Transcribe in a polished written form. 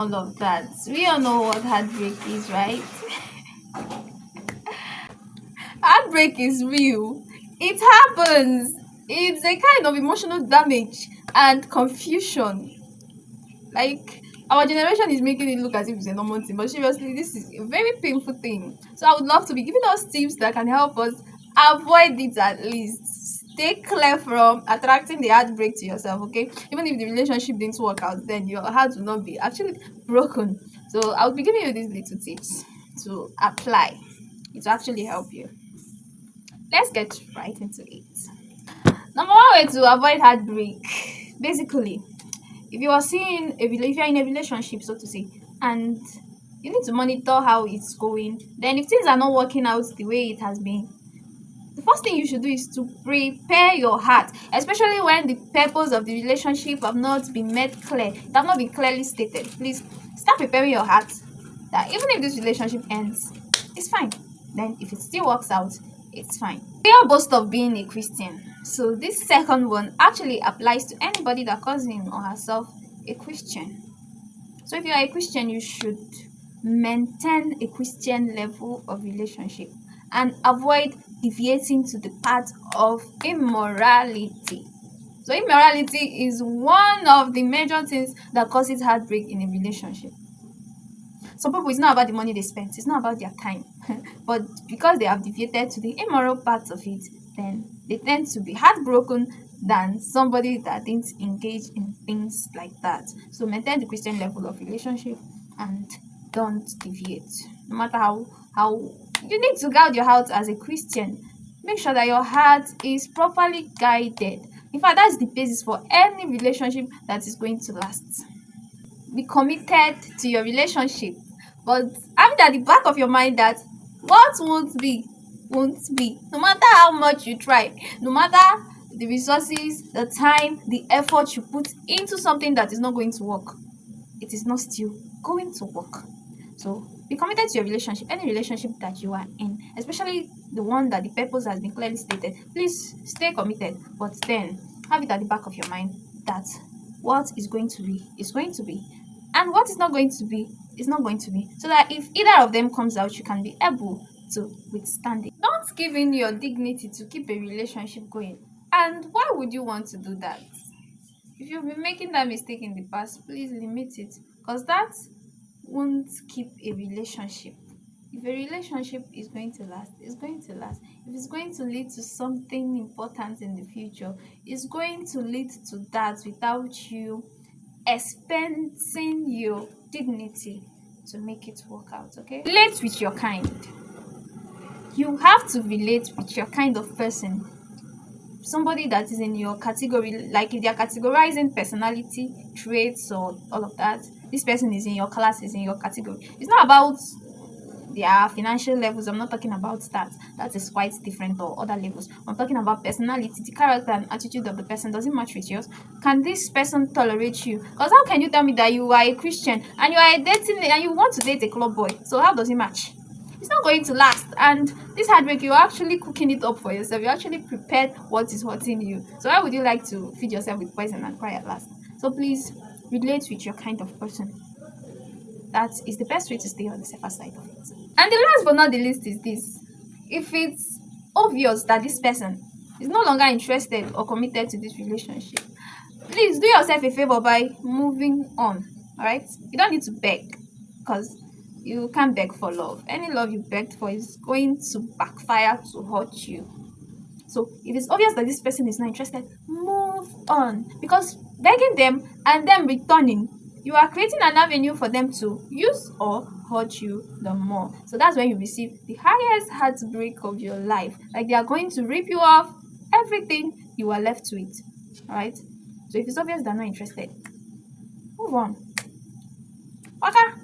All of that. We all know what heartbreak is, right? Heartbreak is real. It happens. It's a kind of emotional damage and confusion. Like, our generation is making it look as if it's a normal thing, but seriously, this is a very painful thing. So I would love to be giving us tips that can help us avoid it at least. Stay clear from attracting the heartbreak to yourself, okay? Even if the relationship didn't work out, then your heart will not be actually broken. So I'll be giving you these little tips to apply. It will actually help you. Let's get right into it. Number one way to avoid heartbreak, basically, if you are seeing if you're in a relationship, so to say, and you need to monitor how it's going, then if things are not working out the way it has been, the first thing you should do is to prepare your heart, especially when the purpose of the relationship have not been made clear, it have not been clearly stated. Please start preparing your heart that even if this relationship ends, it's fine. Then if it still works out, it's fine. We are boast of being a Christian, so this second one actually applies to anybody that calls him or herself a Christian. So if you are a Christian, you should maintain a Christian level of relationship and avoid deviating to the path of immorality. So immorality is one of the major things that causes heartbreak in a relationship. Some people, it's not about the money they spent, it's not about their time. But because they have deviated to the immoral part of it, then they tend to be heartbroken than somebody that didn't engage in things like that. So maintain the Christian level of relationship and don't deviate. No matter how you need to guide your heart as a Christian. Make sure that your heart is properly guided. In fact, that's the basis for any relationship that is going to last. Be committed to your relationship, but have it at the back of your mind that what won't be won't be. No matter how much you try, no matter the resources, the time, the effort you put into something that is not going to work, it is not still going to work. So be committed to your relationship, any relationship that you are in, especially the one that the purpose has been clearly stated. Please stay committed, but then have it at the back of your mind that what is going to be is going to be, and what is not going to be is not going to be, so that if either of them comes out, you can be able to withstand it. Don't give in your dignity to keep a relationship going. And why would you want to do that? If you've been making that mistake in the past, please limit it, because that won't keep a relationship. If a relationship is going to last, it's going to last. If it's going to lead to something important in the future, it's going to lead to that without you expensing your dignity to make it work out. Okay, relate with your kind. You have to relate with your kind of person, somebody that is in your category. Like if they're categorizing personality traits or all of that, this person is in your class, is in your category. It's not about their financial levels. I'm not talking about that is quite different, or other levels. I'm talking about personality, the character and attitude of the person. Does it match with yours? Can this person tolerate you? Because how can you tell me that you are a Christian and you are dating and you want to date a club boy? So how does it match? It's not going to last. And this heartbreak, you're actually cooking it up for yourself. You actually prepared what is hurting you. So why would you like to feed yourself with poison and cry at last? So please relate with your kind of person. That is the best way to stay on the safer side of it. And the last but not the least is this: if it's obvious that this person is no longer interested or committed to this relationship, please do yourself a favor by moving on. All right, you don't need to beg, because you can't beg for love. Any love you begged for is going to backfire to hurt you. So if it's obvious that this person is not interested, move on, because begging them and them returning, you are creating an avenue for them to use or hurt you the more. So that's when you receive the highest heartbreak of your life. Like they are going to rip you off everything you are left with. All right. So if it's obvious they're not interested, move on. Okay.